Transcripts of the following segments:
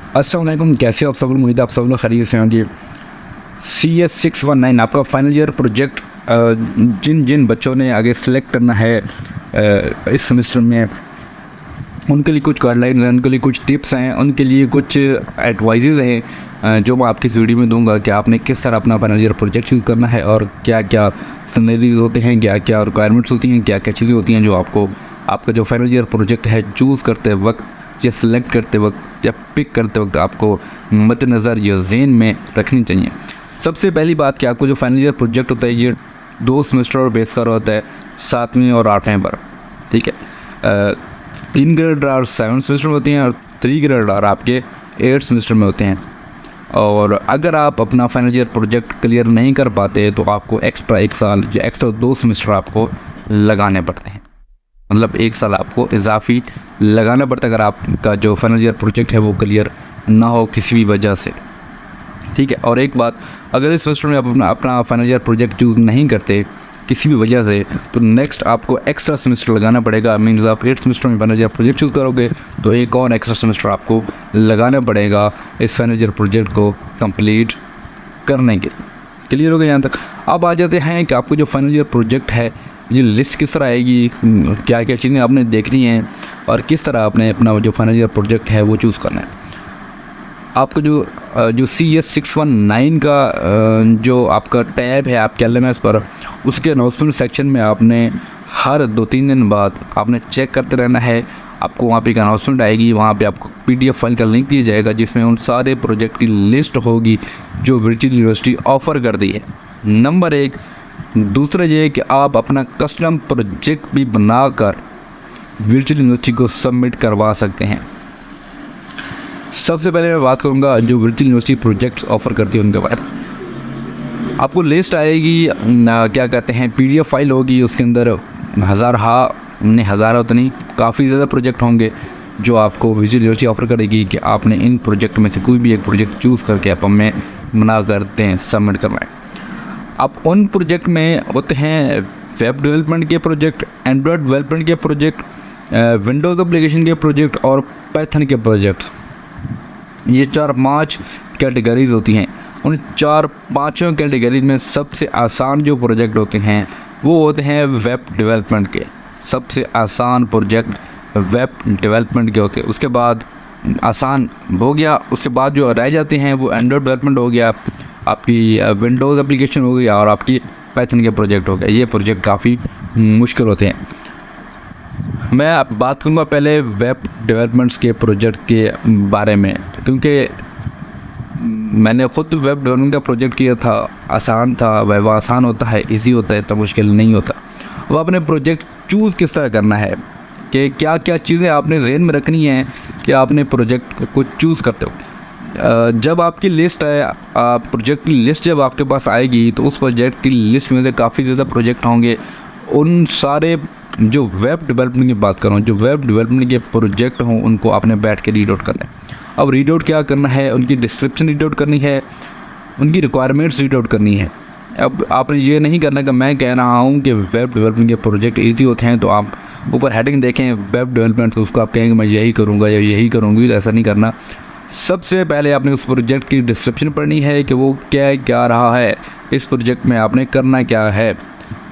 अस्सलाम वालेकुम, कैसे हो आप सब लोग? उम्मीद है आप सब लोग खैरियत से होंगे। CS619 आपका फाइनल ईयर प्रोजेक्ट जिन जिन बच्चों ने आगे सेलेक्ट करना है इस सेमेस्टर में, उनके लिए कुछ गाइडलाइंस हैं, उनके लिए कुछ टिप्स हैं, उनके लिए कुछ एडवाइजेज़ हैं जो मैं आपकी इस वीडियो में दूंगा कि आपने किस तरह अपना फाइनल ईयर प्रोजेक्ट यूज़ करना है और क्या क्या सिनेरियोज होते हैं, क्या क्या रिक्वायरमेंट्स होती हैं, क्या क्या चीज़ें होती हैं जो आपको आपका जो फाइनल ईयर प्रोजेक्ट है चूज़ करते वक्त या सिलेक्ट करते वक्त या पिक करते वक्त आपको मद्देनज़र या ज़हन में रखनी चाहिए। सबसे पहली बात कि आपको जो फाइनल ईयर प्रोजेक्ट होता है ये 2 सेमेस्टर और बेस कर होता है, 7वीं और 8वीं पर। ठीक है, 3 ग्रेड और 7 सेमेस्टर में होती हैं और 3 ग्रेड और आपके 8 सेमेस्टर में होते हैं। और अगर आप अपना फाइनल ईयर प्रोजेक्ट क्लियर नहीं कर पाते तो आपको एक्स्ट्रा 1 साल या एक्स्ट्रा 2 सेमेस्टर आपको लगाने पड़ते हैं, मतलब 1 साल आपको इजाफी लगाना पड़ता है अगर आपका जो फाइनल ईयर प्रोजेक्ट है वो क्लियर ना हो किसी भी वजह से। ठीक है, और एक बात, अगर इस सेमेस्टर में आप अपना फाइनल ईयर प्रोजेक्ट चूज़ नहीं करते किसी भी वजह से तो नेक्स्ट आपको एक्स्ट्रा सेमेस्टर लगाना पड़ेगा। मीन्स आप 8 सेमेस्टर में फाइनल ईयर प्रोजेक्ट चूज़ करोगे तो एक और एक्स्ट्रा सेमेस्टर आपको लगाना पड़ेगा इस फाइनल ईयर प्रोजेक्ट को कंप्लीट करने के। क्लियर हो गया यहाँ तक? अब आ जाते हैं कि आपको जो फाइनल ईयर प्रोजेक्ट है ये लिस्ट किस तरह आएगी, क्या क्या चीज़ें आपने देखनी हैं और किस तरह आपने अपना जो फाइनल ईयर प्रोजेक्ट है वो चूज़ करना है। आपको जो CS619 का जो आपका टैब है आपके LMS पर, उसके अनाउंसमेंट सेक्शन में आपने हर 2-3 दिन बाद आपने चेक करते रहना है। आपको वहाँ पे एक अनाउंसमेंट आएगी, वहाँ पे आपको PDF फाइल का लिंक दिया जाएगा जिसमें उन सारे प्रोजेक्ट की लिस्ट होगी जो वर्चुअल यूनिवर्सिटी ऑफ़र कर दी है। नंबर 1। दूसरा ये है कि आप अपना कस्टम प्रोजेक्ट भी बनाकर वर्चुअल यूनिवर्सिटी को सबमिट करवा सकते हैं। सबसे पहले मैं बात करूंगा जो वर्चुअल यूनिवर्सिटी प्रोजेक्ट्स ऑफ़र करती है उनके बारे में। आपको लिस्ट आएगी, क्या कहते हैं, PDF फाइल होगी, उसके अंदर हज़ार तो नहीं, काफ़ी ज़्यादा प्रोजेक्ट होंगे जो आपको वर्चुअल यूनिवर्सिटी ऑफ़र करेगी कि आपने इन प्रोजेक्ट में से कोई भी एक प्रोजेक्ट चूज़ करके आप हमें बना करते हैं सबमिट करवाएँ। आप उन प्रोजेक्ट में होते हैं वेब डेवलपमेंट के प्रोजेक्ट, एंड्रॉयड डेवलपमेंट के प्रोजेक्ट, विंडोज़ एप्लीकेशन के प्रोजेक्ट और पाइथन के प्रोजेक्ट। ये 4-5 कैटेगरीज होती हैं। उन 4-5 कैटेगरीज में सबसे आसान जो प्रोजेक्ट होते हैं वो होते हैं वेब डेवलपमेंट के। सबसे आसान प्रोजेक्ट वेब डेवलपमेंट के होते हैं। उसके बाद आसान हो गया, उसके बाद जो रह जाते हैं वो एंड्रॉयड डेवलपमेंट हो गया, आपकी विंडोज़ एप्लीकेशन हो गई और आपकी पाइथन के प्रोजेक्ट हो गए। ये प्रोजेक्ट काफ़ी मुश्किल होते हैं। मैं बात करूँगा पहले वेब डेवलपमेंट्स के प्रोजेक्ट के बारे में, क्योंकि मैंने ख़ुद वेब डेवलपमेंट का प्रोजेक्ट किया था। आसान था, वेब आसान होता है, इजी होता है, इतना मुश्किल नहीं होता। वो अपने प्रोजेक्ट चूज़ किस तरह करना है कि क्या क्या चीज़ें आपने ज़हन में रखनी है कि आपने प्रोजेक्ट को चूज़ करते हो। जब आपकी लिस्ट है, प्रोजेक्ट की लिस्ट जब आपके पास आएगी तो उस प्रोजेक्ट की लिस्ट में से काफ़ी ज़्यादा प्रोजेक्ट होंगे। उन सारे जो वेब डेवलपमेंट की बात कर रहा हूँ, जो वेब डेवलपमेंट के प्रोजेक्ट हों उनको आपने बैठ के रीड आउट करना है। अब रीड आउट क्या करना है, उनकी डिस्क्रिप्शन रीड आउट करनी है, उनकी रिक्वायरमेंट्स रीड आउट करनी है। अब आपने ये नहीं करना कि मैं कह रहा हूँ कि वेब डेवलपमेंट के प्रोजेक्ट ईजी होते हैं तो आप ऊपर हेडिंग देखें वेब डेवलपमेंट तो उसको आप कहेंगे मैं यही करूँगा या यही करूँगी, तो ऐसा नहीं करना। सबसे पहले आपने उस प्रोजेक्ट की डिस्क्रिप्शन पढ़नी है कि वो क्या रहा है, इस प्रोजेक्ट में आपने करना क्या है,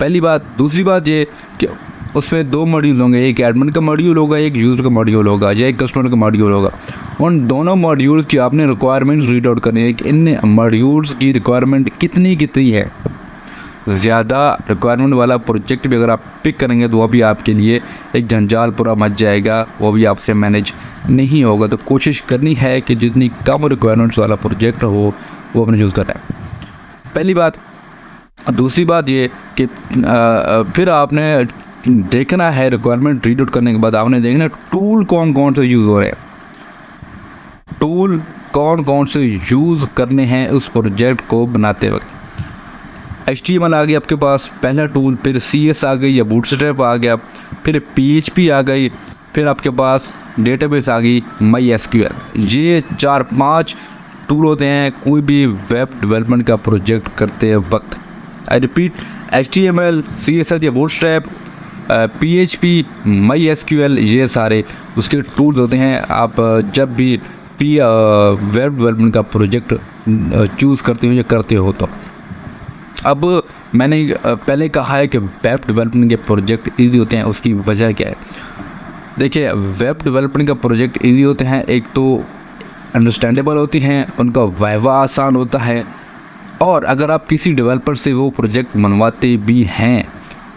पहली बात। दूसरी बात ये कि उसमें 2 मॉड्यूल होंगे, एक एडमिन का मॉड्यूल होगा, एक यूज़र का मॉड्यूल होगा या एक कस्टमर का मॉड्यूल होगा। उन दोनों मॉड्यूल्स की आपने रिक्वायरमेंट्स रीड आउट करनी है कि इन मॉड्यूल्स की रिक्वायरमेंट कितनी है। ज़्यादा रिक्वायरमेंट वाला प्रोजेक्ट भी अगर आप पिक करेंगे तो वो भी आपके लिए एक जंजाल पूरा मच जाएगा, वो भी आपसे मैनेज नहीं होगा। तो कोशिश करनी है कि जितनी कम रिक्वायरमेंट्स वाला प्रोजेक्ट हो वो अपने चूज़ करना है, पहली बात। दूसरी बात ये कि फिर आपने देखना है रिक्वायरमेंट रीड आउट करने के बाद आपने देखना टूल कौन से यूज़ हो रहे हैं, टूल कौन से यूज़ करने हैं उस प्रोजेक्ट को बनाते वक्त। HTML आ गई आपके पास पहला टूल, फिर CS आ गई या बूटस्ट्रैप आ गया, फिर PHP आ गई, फिर आपके पास डेटाबेस आ गई MySQL। ये 4-5 टूल होते हैं कोई भी वेब डेवलपमेंट का प्रोजेक्ट करते वक्त। आई रिपीट, HTML, CSS या बूटस्ट्रैप, PHP, MySQL, ये सारे उसके टूल्स होते हैं। आप जब भी भी वेब डेवलपमेंट का प्रोजेक्ट चूज़ करते हो या करते हो। तो अब मैंने पहले कहा है कि वेब डेवलपमेंट के प्रोजेक्ट ईजी होते हैं, उसकी वजह क्या है? देखिए, वेब डेवलपमेंट का प्रोजेक्ट ईजी होते हैं, एक तो अंडरस्टैंडेबल होती हैं, उनका वाइवा आसान होता है, और अगर आप किसी डेवलपर से वो प्रोजेक्ट बनवाते भी हैं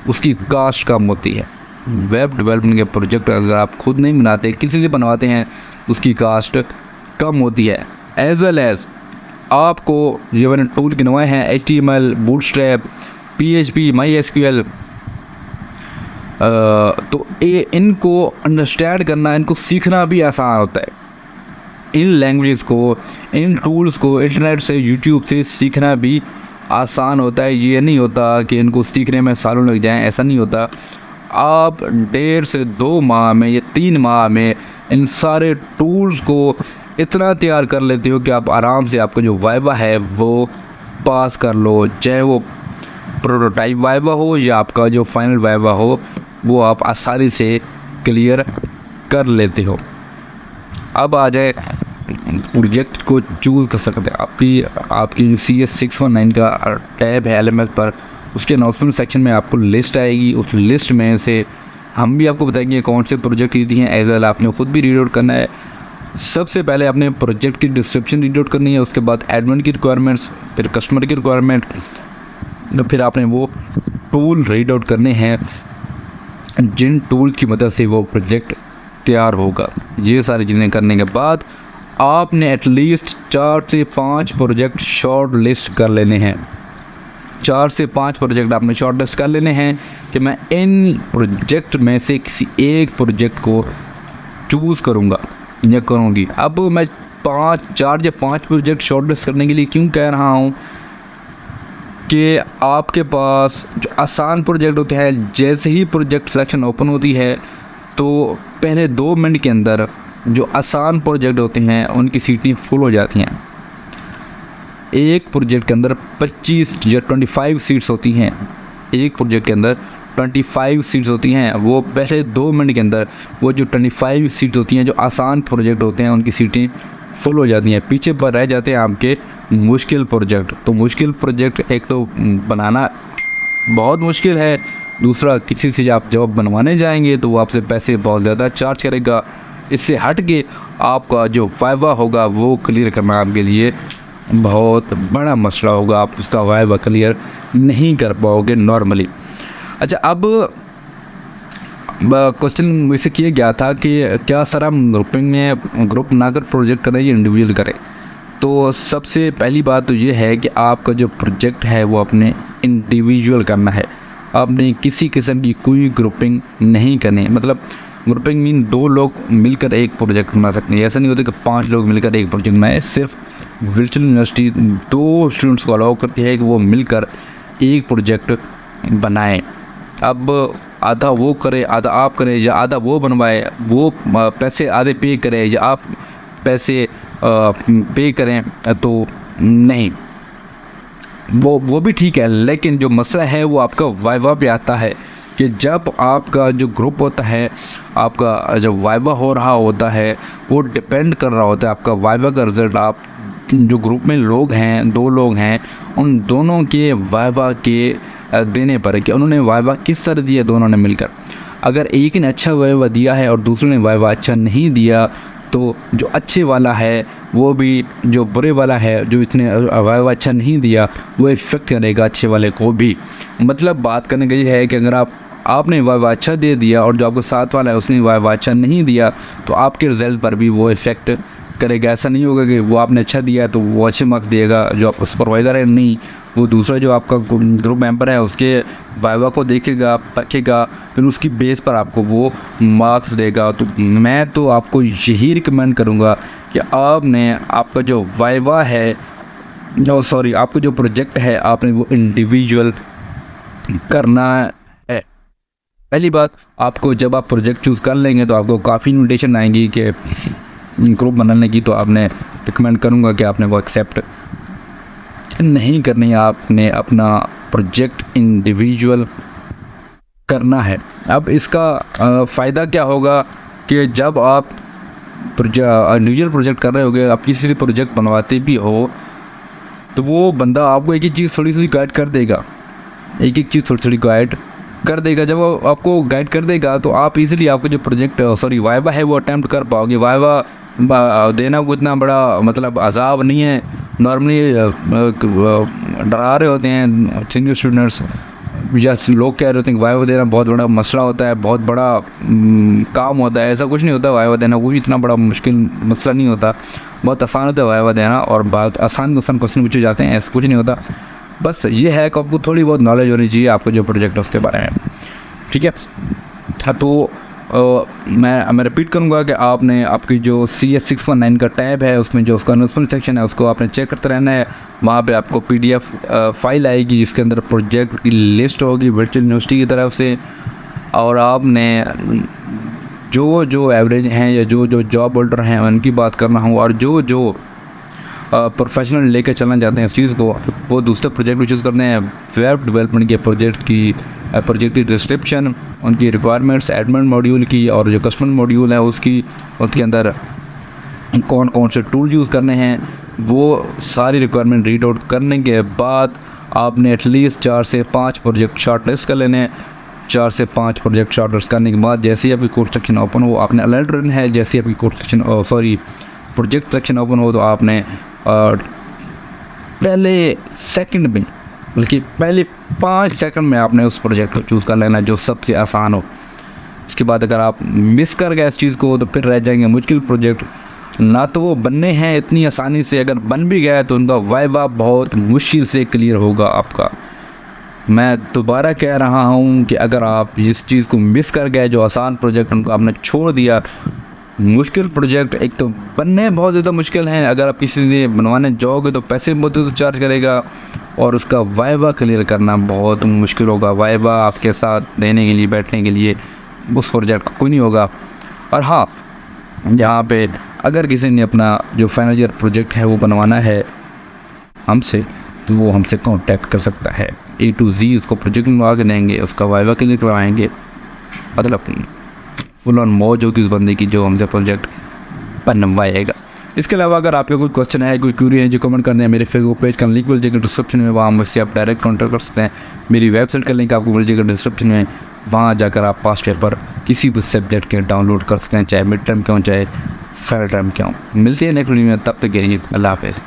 उसकी कास्ट कम होती है। वेब डेवलपमेंट के प्रोजेक्ट अगर आप खुद नहीं बनाते, किसी से बनवाते हैं, उसकी कास्ट कम होती है। एज वेल एज आपको जो मैंने टूल गिनवाए हैं, HTML, बूटस्ट्रैप, PHP, MySQL, तो इनको अंडरस्टैंड करना, इनको सीखना भी आसान होता है। इन लैंग्वेज को, इन टूल्स को इंटरनेट से, यूट्यूब से सीखना भी आसान होता है। ये नहीं होता कि इनको सीखने में सालों लग जाएं, ऐसा नहीं होता। आप 1.5 से 2 माह में या 3 माह में इन सारे टूल्स को इतना तैयार कर लेते हो कि आप आराम से आपका जो वाइवा है वो पास कर लो, चाहे वो प्रोटोटाइप वाइवा हो या आपका जो फाइनल वाइवा हो, वो आप आसानी से क्लियर कर लेते हो। अब आ जाए प्रोजेक्ट को चूज़ कर सकते हैं। आपकी जो CS619 का टैब है LMS पर, उसके अनाउंसमेंट सेक्शन में आपको लिस्ट आएगी। उस लिस्ट में से हम भी आपको बताएंगे कौन से प्रोजेक्ट ईजी हैं। एज वेल आपने खुद भी रीड आउट करना है। सबसे पहले आपने प्रोजेक्ट की डिस्क्रिप्शन रीड आउट करनी है, उसके बाद एडमिन की रिक्वायरमेंट्स, फिर कस्टमर की रिक्वायरमेंट, फिर आपने वो टूल रीड आउट करने हैं जिन टूल की मदद से वो प्रोजेक्ट तैयार होगा। ये सारी चीज़ें करने के बाद आपने एटलीस्ट 4 से 5 प्रोजेक्ट शॉर्ट लिस्ट कर लेने हैं। 4 से 5 प्रोजेक्ट आपने शॉर्ट लिस्ट कर लेने हैं कि मैं इन प्रोजेक्ट में से किसी एक प्रोजेक्ट को चूज़ करूँगा या करूँगी। अब मैं 4 या 5 प्रोजेक्ट शॉर्ट लिस्ट करने के लिए क्यों कह रहा हूँ कि आपके पास जो आसान प्रोजेक्ट होते हैं, जैसे ही प्रोजेक्ट सिलेक्शन ओपन होती है तो पहले 2 मिनट के अंदर जो आसान प्रोजेक्ट होते हैं उनकी सीटें फुल हो जाती हैं। एक प्रोजेक्ट के अंदर 25 या 25 सीट्स होती हैं। एक प्रोजेक्ट के अंदर 25 सीट्स होती हैं। वो पहले 2 मिनट के अंदर वो जो 25 सीट्स होती हैं, जो आसान प्रोजेक्ट होते हैं, उनकी सीटें फुल हो जाती हैं। पीछे पर रह जाते हैं आपके मुश्किल प्रोजेक्ट। तो मुश्किल प्रोजेक्ट एक तो बनाना बहुत मुश्किल है, दूसरा किसी से आप जब बनवाने जाएंगे तो वो आपसे पैसे बहुत ज़्यादा चार्ज करेगा। इससे हट के आपका जो वाइवा होगा वो क्लियर करना आपके लिए बहुत बड़ा मसला होगा। आप उसका वाइवा क्लियर नहीं कर पाओगे नॉर्मली। अच्छा, अब क्वेश्चन मुझसे किया गया था कि क्या सर हम ग्रुप ना कर प्रोजेक्ट करें या इंडिविजुअल करें? तो सबसे पहली बात तो ये है कि आपका जो प्रोजेक्ट है वो अपने इंडिविजुअल करना है। आपने किसी किस्म की कोई ग्रुपिंग नहीं करनी। मतलब ग्रुपिंग मीन 2 लोग मिलकर एक प्रोजेक्ट बना सकते हैं। ऐसा नहीं होता कि 5 लोग मिलकर एक प्रोजेक्ट बनाए। सिर्फ वर्चुअल यूनिवर्सिटी 2 स्टूडेंट्स को अलाउ करती है कि वो मिलकर एक प्रोजेक्ट बनाएं। अब आधा वो करे, आधा आप करें, या आधा वो बनवाए, वो पैसे आधे पे करें या आप पैसे पे करें, तो नहीं, वो भी ठीक है। लेकिन जो मसला है वो आपका वाइवा पे आता है कि जब आपका जो ग्रुप होता है, आपका जब वाइवा हो रहा होता है, वो डिपेंड कर रहा होता है आपका वाइवा का रिज़ल्ट। आप जो ग्रुप में लोग हैं, 2 लोग हैं, उन दोनों के वाइवा के देने पर है कि उन्होंने वाइवा किस तरह दिया दोनों ने मिलकर। अगर एक ने अच्छा वाइवा दिया है और दूसरे ने वाइवा अच्छा नहीं दिया, तो जो अच्छे वाला है वो भी जो बुरे वाला है, जो इसने वाइवा अच्छा नहीं दिया, वो इफ़ेक्ट करेगा अच्छे वाले को भी। मतलब बात करने का ये है कि अगर आपने वाइवा अच्छा दे दिया और जो आपको साथ वाला है उसने वाइवा अच्छा नहीं दिया, तो आपके रिज़ल्ट पर भी वो इफ़ेक्ट करेगा। ऐसा नहीं होगा कि वो आपने अच्छा दिया है तो वो अच्छे मार्क्स देगा, जो आपका सुपरवाइज़र है नहीं, वो दूसरा जो आपका ग्रुप मेंबर है उसके वाइवा को देखेगा, परखेगा, फिर उसकी बेस पर आपको वो मार्क्स देगा। तो मैं तो आपको यही रिकमेंड करूँगा कि आपने आपका जो वाइवा है, आपका जो प्रोजेक्ट है, आपने वो इंडिविजुअल करना है। पहली बात, आपको जब आप प्रोजेक्ट चूज़ कर लेंगे तो आपको काफ़ी इन्विटेशन आएंगी कि ग्रुप बनाने की, तो आपने रिकमेंड करूँगा कि आपने वो एक्सेप्ट नहीं करनी है। आपने अपना प्रोजेक्ट इंडिविजुअल करना है। अब इसका फ़ायदा क्या होगा कि जब आप इंडिविजुअल प्रोजेक्ट कर रहे होगे, आप किसी से प्रोजेक्ट बनवाते भी हो तो वो बंदा आपको एक एक चीज़ थोड़ी थोड़ी गाइड कर देगा, एक एक चीज़ थोड़ी थोड़ी गाइड कर देगा। जब वो आपको गाइड कर देगा तो आप इजीली आपको जो प्रोजेक्ट वाइवा है वो अटैम्प्ट कर पाओगे। वाइवा देना वो इतना बड़ा मतलब अजाब नहीं है। नॉर्मली डरा रहे होते हैं सीनियर स्टूडेंट्स या लोग कह रहे होते हैं कि वाइवा देना बहुत बड़ा मसला होता है, बहुत बड़ा काम होता है। ऐसा कुछ नहीं होता, वाइवा देना कोई इतना बड़ा मुश्किल मसला नहीं होता, बहुत आसान होता है वाइवा देना और बहुत आसान क्वेश्चन पूछे जाते हैं, ऐसा कुछ नहीं होता। बस ये है कि आपको थोड़ी बहुत नॉलेज होनी चाहिए आपको जो प्रोजेक्ट है उसके बारे में, ठीक है। हाँ, तो मैं रिपीट करूँगा कि आपने आपकी जो CS619 का टैब है उसमें जो उसका अनाउंसमेंट सेक्शन है उसको आपने चेक करते रहना है। वहाँ पे आपको PDF फाइल आएगी जिसके अंदर प्रोजेक्ट की लिस्ट होगी वर्चुअल यूनिवर्सिटी की तरफ से, और आपने जो एवरेज हैं या जो जॉब होल्डर हैं उनकी बात करना हो, और जो प्रोफेशनल लेकर चलना चाहते हैं इस चीज़ को, वो दूसरे प्रोजेक्ट चूज़ करने हैं। वेब डेवलपमेंट के प्रोजेक्ट की डिस्क्रिप्शन, उनकी रिक्वायरमेंट्स, एडमिन मॉड्यूल की और जो कस्टमर मॉड्यूल है उसके अंदर कौन कौन से टूल यूज़ करने हैं, वो सारी रिक्वायरमेंट रीड आउट करने के बाद आपने एटलीस्ट 4 से 5 प्रोजेक्ट शॉर्टलिस्ट कर लेने हैं। 4 से 5 प्रोजेक्ट शॉर्टलिस्ट करने के बाद जैसे ही आपकी कोर्स सेक्शन ओपन हो, आपने अलर्ट रहना है। जैसे ही आपकी प्रोजेक्ट सेक्शन ओपन हो तो आपने पहले सेकंड में, बल्कि पहले 5 सेकंड में आपने उस प्रोजेक्ट को चूज़ कर लेना जो सबसे आसान हो। इसके बाद अगर आप मिस कर गए इस चीज़ को तो फिर रह जाएंगे मुश्किल प्रोजेक्ट। ना तो वो बनने हैं इतनी आसानी से, अगर बन भी गया तो उनका वाइवा बहुत मुश्किल से क्लियर होगा आपका। मैं दोबारा कह रहा हूँ कि अगर आप इस चीज़ को मिस कर गए, जो आसान प्रोजेक्ट उनको आपने छोड़ दिया, मुश्किल प्रोजेक्ट एक तो बनने बहुत ज़्यादा मुश्किल हैं, अगर आप किसी से बनवाने जाओगे तो पैसे बहुत ज़्यादा चार्ज करेगा, और उसका वाइवा क्लियर करना बहुत मुश्किल होगा। वाइवा आपके साथ देने के लिए, बैठने के लिए उस प्रोजेक्ट का कोई नहीं होगा। और हाँ, यहाँ पे अगर किसी ने अपना जो फाइनल ईयर प्रोजेक्ट है वो बनवाना है हमसे, तो वो हमसे कांटेक्ट कर सकता है। A to Z उसको प्रोजेक्ट बनवा के देंगे, उसका वाइवा क्लियर करवाएंगे, मतलब फुल ऑन मौज होगी उस बंदे की जो हमसे प्रोजेक्ट बनवाएगा। इसके अलावा अगर आपका कोई क्वेश्चन है, कोई क्यूरी है, जो कमेंट करने हैं, मेरे फेसबुक पेज का लिंक मिल जाएगा डिस्क्रिप्शन में, वहाँ मुझसे आप डायरेक्ट कॉन्टैक्ट कर सकते हैं। मेरी वेबसाइट का लिंक आपको मिल जाएगा डिस्क्रिप्शन में, वहाँ जाकर आप पास्ट पेपर किसी भी सब्जेक्ट के डाउनलोड कर सकते हैं, चाहे मिड टर्म के हों चाहे फाइनल टर्म के हों। मिलते हैं नेक्स्ट वीडियो में, तब तक के लिए अल्लाह हाफ़िज़।